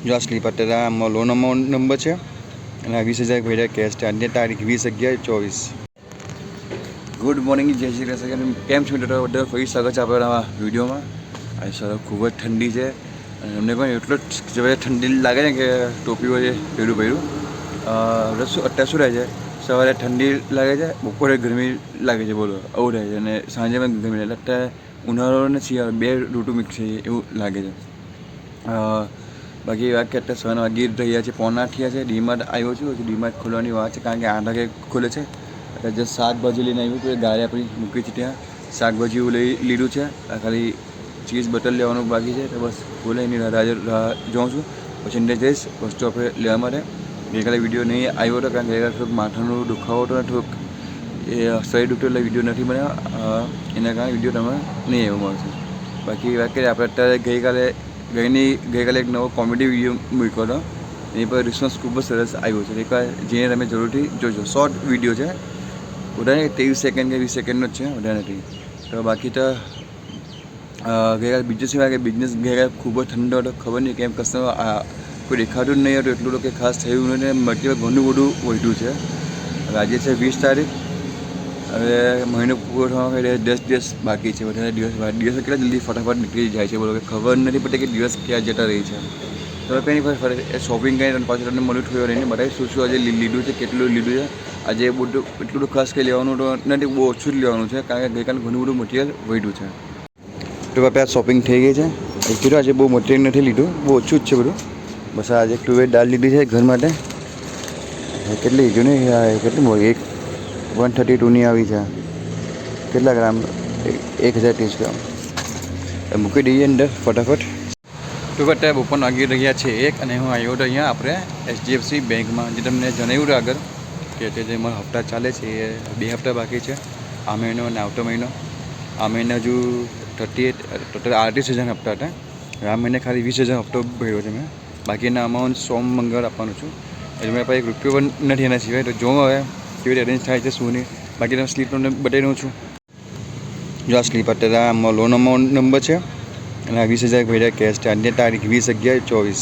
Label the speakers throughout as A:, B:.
A: જો આ સ્લીપ અત્યારે આમાં લોન અમાઉન્ટ નંબર છે અને આ 20,000 ભર્યા કેશ છે. આજની તારીખ 20/11/24. ગુડ મોર્નિંગ, જય શ્રી કૃષ્ણ. કેમ છો મિત્રો? બધા ફરી સ્વાગત છે આપણા આ વિડીયોમાં. આજે સર ખૂબ જ ઠંડી છે અને અમને પણ એટલો જ ઠંડી લાગે છે કે ટોપી હોય પહેર્યું. અત્યારે શું રહે છે, સવારે ઠંડી લાગે છે, બપોરે ગરમી લાગે છે, બોલો આવું રહે છે. અને સાંજે પણ ગરમી લાગે. અત્યારે ઉનાળો અને શિયાળો બે ઋતુ મિક્સ છે એવું લાગે છે. બાકી વાત કે અત્યારે 7 વાગી રહ્યા છે, 7:45 થયા છે. ડીમાર્ટ આવ્યો છું. ડીમાર્ટ ખોલવાની વાત છે કારણ કે 8 વાગે ખોલે છે. એટલે જે શાકભાજી લઈને આવ્યું હતું એ ગાડી આપણી મૂકી છે ત્યાં. શાકભાજી લઈ લીધું છે, ખાલી ચીઝ બટર લેવાનું બાકી છે. તો બસ ખોલે એની રાહ જોઉં છું. પછી અંદર જઈશ બસ સ્ટોપે લેવા માટે. ગઈકાલે વિડીયો નહીં આવ્યો હતો કારણ કે ગઈકાલે થોડુંક માથાનો દુખાવો હતો ને થોડુંક એ શરીર દુખતું એટલે વિડીયો નથી બનાવ્યો. એના કારણે વિડીયો તમે નહીં આવ્યો મળશે. બાકી વાત કરીએ આપણે અત્યારે ગઈકાલે એક નવો કોમેડી વિડીયો મૂક્યો હતો. એની પર રિસ્પોન્સ ખૂબ જ સરસ આવ્યો છે. એકવાર જેને તમે જરૂરથી જોજો. શોર્ટ વિડીયો છે, વધારે 23 સેકન્ડ કે 20 સેકન્ડનો જ છે, વધારે નથી. તો બાકી તો ગઈકાલે બીજું સિવાય કે બિઝનેસ ગઈકાલે ખૂબ જ ઠંડો હતો. ખબર નહીં કેમ કસ્ટમર કોઈ દેખાતું જ નહીં હતું. એટલું તો કે ખાસ થયું નથી. મટીરિયલ ઘણું બધું વધ્યું છે. હવે આજે છે 20 તારીખ. હવે મહિનો પૂરો થવામાં 10 દિવસ બાકી છે. વધારે દિવસ કેટલા જલ્દી ફટાફટ નીકળી જાય છે, બોલો કે ખબર નથી પડતી કે દિવસ ક્યાં જતા રહી છે. તો કંઈ નહીં, ફરી શોપિંગ કરીને અને પાછું તમને મળ્યું થયું રહીને બતાવી શું આજે લીધું છે, કેટલું લીધું છે. આજે બધું એટલું ખાસ કંઈ લેવાનું તો નથી, બહુ ઓછું જ લેવાનું છે કારણ કે ગઈકાલે ઘણું બધું મટીરિયલ વધ્યું છે. તો બાપા શોપિંગ થઈ ગઈ છે. કીધું આજે બહુ મટીરિયલ નથી લીધું, બહુ ઓછું જ છે બધું. બસ આજે તુવેર દાળ લીધી છે ઘર માટે. કેટલી લીધું ને કેટલી મોટી, 132ની આવી છે. કેટલા ગ્રામ? 1030 ગ્રામ. મૂકી દઈએ અંદર ફટાફટ. તો અત્યારે બપોર વાગી રહ્યા છે 1 અને હું આવ્યો હતો અહીંયા આપણે HDFC બેંકમાં. જે તમને જણાવ્યું હતું આગળ કે તે જે મારા હપ્તા ચાલે છે એ 2 હપ્તા બાકી છે, આ મહિનો અને આવતો મહિનો. આ મહિને હજુ 38,000 હપ્તા હતા. આ મહિને ખાલી 20,000 હપ્તો ભર્યો છે મેં. બાકીના અમાઉન્ટ મંગળ આપવાનું છું. એટલે મારી પાસે 1 રૂપિયો પણ નથી એના સિવાય. તો જોઉં હવે કેવી રીતે અરેન્જ થાય છે શું નહીં. બાકી તમે સ્લીપ તમને બતાવી દઉં છું. જો આ સ્લીપ અત્યારે આમાં લોન અમાઉન્ટ નંબર છે અને આ 20,000 ભર્યા કેશ છે. આજની તારીખ 20/11/24.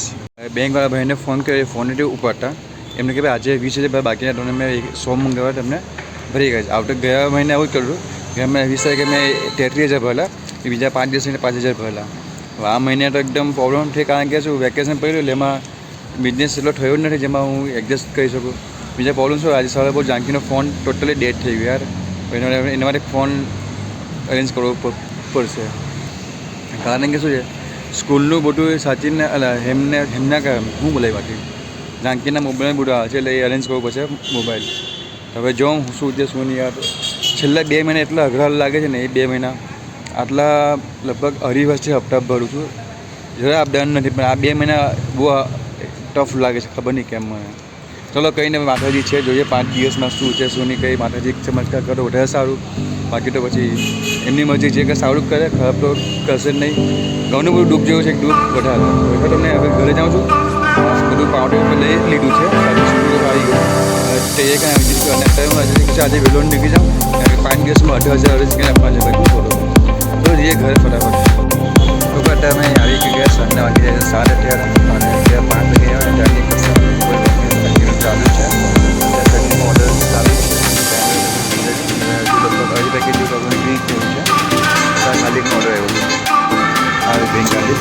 A: બેંકવાળા ભાઈને ફોન કર્યો, ફોન નથી ઉપાડતા. એમને કે ભાઈ આજે 20,000 બાકીના તમને મેં 100 મંગાવવા તમને ભરી ગયા છે. આવતા ગયા મહિને આવું જ કર્યું કે મેં 20 તારીખે મેં 33,000 ભરેલા, બીજા 5 દિવસને 5,000 ભરેલા. આ મહિને તો એકદમ પ્રોબ્લેમ થઈ કારણ કે શું વેકેશન પડ્યું એટલે એમાં બિઝનેસ એટલો થયો જ નથી જેમાં હું એડજસ્ટ કરી શકું. બીજા પ્રોબ્લેમ શું, આજે સવારે બહુ જાનકીનો ફોન ટોટલી ડેડ થઈ ગયો યાર. એના માટે ફોન અરેન્જ કરવો પડશે. કારણ કે શું છે, સ્કૂલનું બધું સાચીને એમના હું બોલાય બાકી જાનકીના મોબાઈલ બધું આવે છે એટલે એ અરેન્જ કરવું પડશે મોબાઈલ. હવે જોઉં શું છે શું નહીં યાર. છેલ્લા 2 મહિના એટલા અઘરા લાગે છે ને, એ 2 મહિના આટલા લગભગ 2.5 વર્ષથી હપ્તા ભરું છું. જરા અપડાઉન નથી, પણ આ 2 મહિના બહુ ટફ લાગે છે, ખબર નહીં કેમ મને. ચલો કંઈ નહીં, માતાજી છે, જોઈએ 5 દિવસમાં શું છે શું નહીં. કંઈ માતાજી ચમત્કાર કરો વધારે સારું. બાકી તો પછી એમની મરજી જે કે સારું કરે, ખરાબ તો કરશે જ નહીં. ઘણું બધું દુઃખ જેવું છે, દુઃખ વધારે. એટલે તમને હવે ઘરે જાઉં છું. બધું પાવડર લઈ લીધું છે, આવી ગયું. તે એ કાંઈ વિઝિટ અને આજે વહેલો નીકળી જાઉં કારણ કે 5 દિવસમાં 18,000 અરેન્જ કરીને આપવા છે. ભાઈ બોલો તો જઈએ ઘરે ફટાફટ. તો અત્યારે અમે આવી ગયા, સાંજના વાગી જાય 7 અત્યારે અને અત્યારે 5 વાગે આવ્યા. ત્યાંની ચાલુ છે, ઓર્ડર ચાલુ છે. લગભગ અઢી પેકેજ જેવું નીકળી ગયું છે. ખાલી ઓર્ડર આવ્યો છે આ બેંક ખાલી.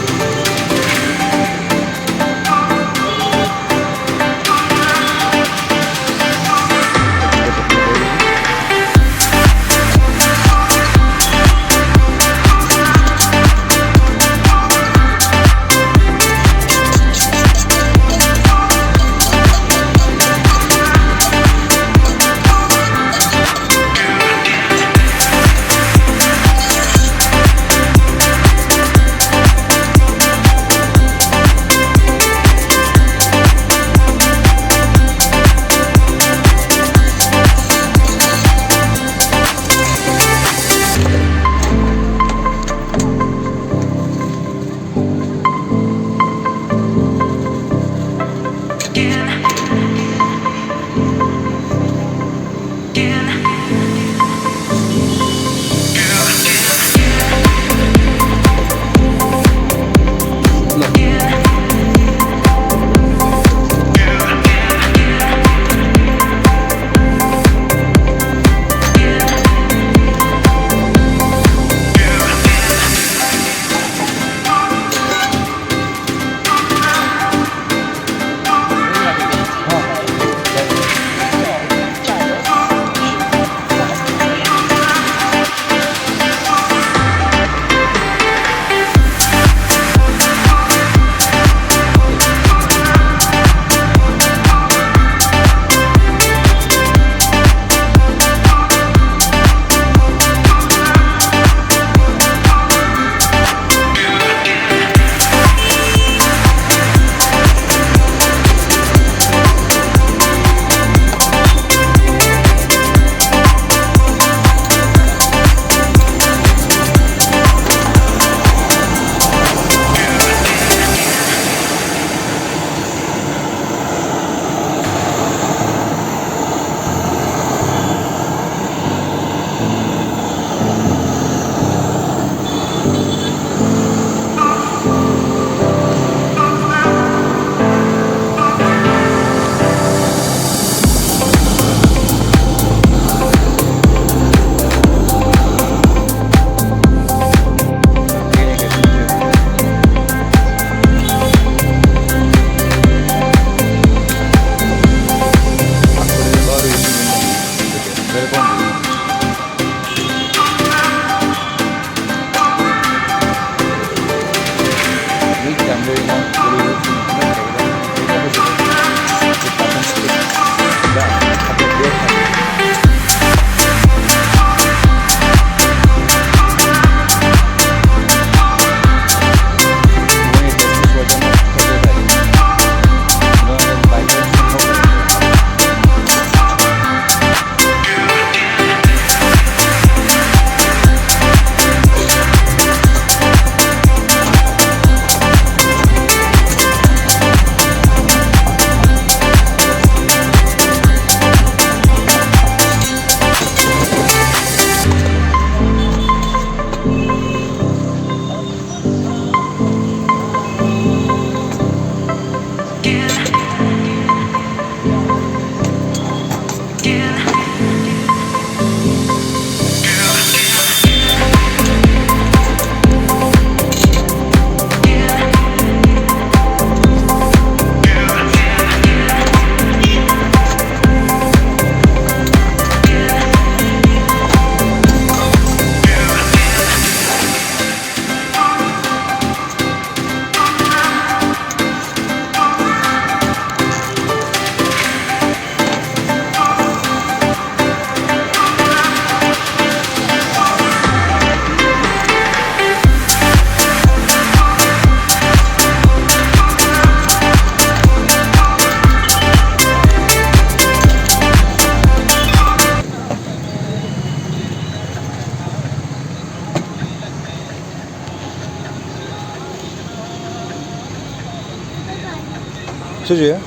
A: શું જોઈએ?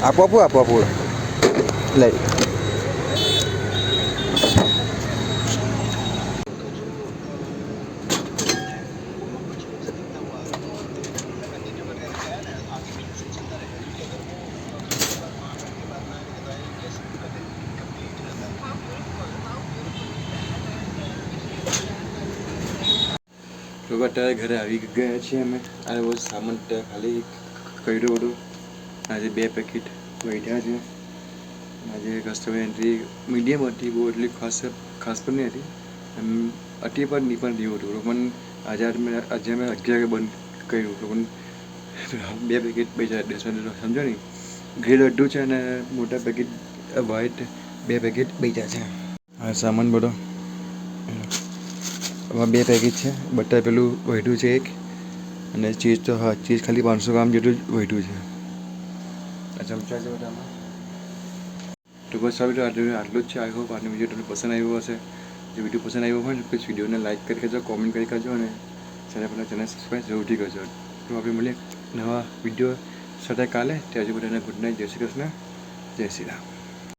A: આપો લઈ. લોકો અત્યારે ઘરે આવી ગયા છીએ અમે. આ બહુ સામાન ખાલી કર્યું બધું. આજે 2 પેકેટ વધ્યા છે. આજે કસ્ટમર એન્ટ્રી મીડિયમ હતી, બહુ એટલી ખાસ પણ નહીં હતી. એમ અટી પણ નહીં પણ રહ્યું હતું. પણ આજે અમે 11 બંધ કર્યું. લોકોને 2 પેકેટ બેચા 10 સમજો ને. ગ્રેડ અડધું છે અને મોટા પેકેટ વ્હાઈટ 2 પેકેટ બેચા છે. આ સામાન બધો આમાં 2 પેકેટ છે. બટર પેલું વધ્યું છે એક, અને ચીઝ તો હા ચીઝ ખાલી 500 ગ્રામ જેટલું જ વધ્યું છે. આ ચમચા છે બધામાં. તો બસ હવે આટલું જ છે. આઈ હોપ આજનો વિડીયો તમને પસંદ આવ્યો હશે. જો વિડીયો પસંદ આવ્યો હોય ને પ્લીઝ વિડીયોને લાઇક કરી કરજો, કોમેન્ટ કરી કરજો અને ચેનલ સબસ્ક્રાઈબ જરૂરથી કરજો. તો આપણે મળીએ નવા વિડીયો સાથે કાલે. ત્યાં હજુ બધાને ગુડ નાઇટ, જય શ્રી કૃષ્ણ, જય શ્રી રામ.